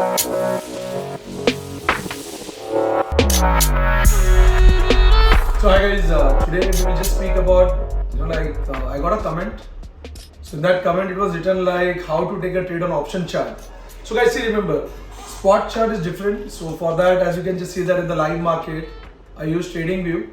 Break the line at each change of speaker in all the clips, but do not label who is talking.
So hi guys, today we will just speak about, I got a comment. So in that comment it was written like how to take a trade on option chart. So guys, see, remember, spot chart is different. So for that, as you can just see that in the live market, I use trading view,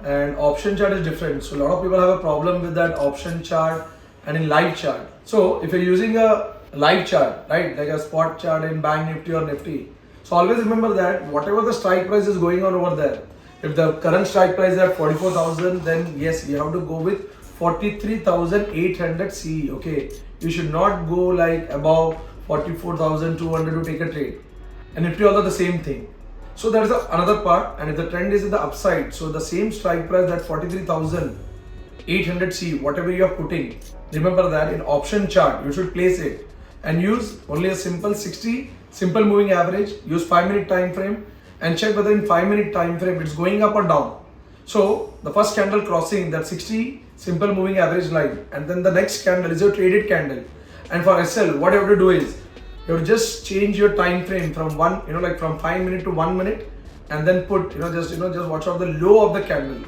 and option chart is different. So a lot of people have a problem with that option chart and in live chart. So if you're using a live chart, right, like a spot chart in Bank Nifty or Nifty, so always remember that whatever the strike price is going on over there, if the current strike price is at 44,000, then yes, you have to go with 43,800 CE. Okay, you should not go like above 44,200 to take a trade. And Nifty also the same thing. So that is another part. And if the trend is in the upside, so the same strike price, that 43,800 CE, whatever you are putting, remember that in option chart you should place it and use only a simple 60 simple moving average. Use 5-minute time frame and check whether in 5-minute time frame it's going up or down. So the first candle crossing that 60 simple moving average line, and then the next candle is your traded candle. And for SL, what you have to do is you have to just change your time frame from from 5 minutes to 1 minute, and then put just watch out the low of the candle.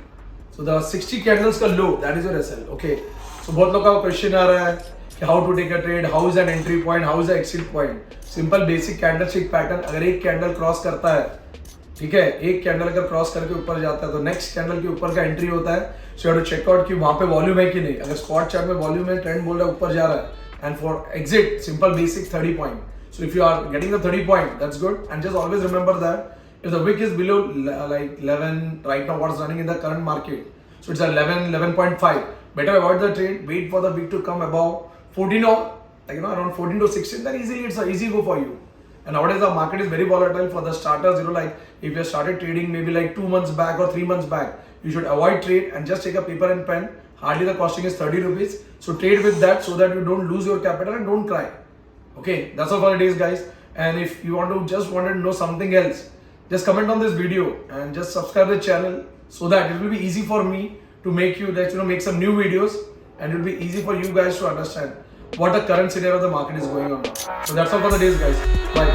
So the 60 candles ka low, that is your SL. Okay. So बहुत लोग का question आ रहा है कि how to take a trade, how is an entry point, how is the exit point. Simple basic candlestick pattern. अगर एक candle cross करता है, ठीक है, एक कैंडल अगर क्रॉस करके ऊपर जाता है तो नेक्स्ट कैंडल के ऊपर का एंट्री होता है. So you have to check out कि वहां पे वॉल्यूम है कि नहीं. अगर स्पॉट चार्ट में वॉल्यूम है, ट्रेंड बोल रहा है ऊपर जा रहा है, and for exit simple basic 30 point. So if you are getting the 30 point, that's good. And just always remember that if the wick is below like 11, right now what's running in the current market, so it's 11.5, better avoid the trade. Wait for the wick to come above 14 or around 14 to 16, then easily it's a easy go for you. And nowadays the market is very volatile. For the starters, like if you started trading maybe like 2 months back or 3 months back, you should avoid trade and just take a paper and pen. Hardly the costing is 30 rupees. So trade with that so that you don't lose your capital and don't cry. Okay, that's all for today's guys. And if you wanted to know something else, just comment on this video and just subscribe the channel so that it will be easy for me to make some new videos, and it will be easy for you guys to understand what the current scenario of the market is going on. So that's all for the days guys. Bye.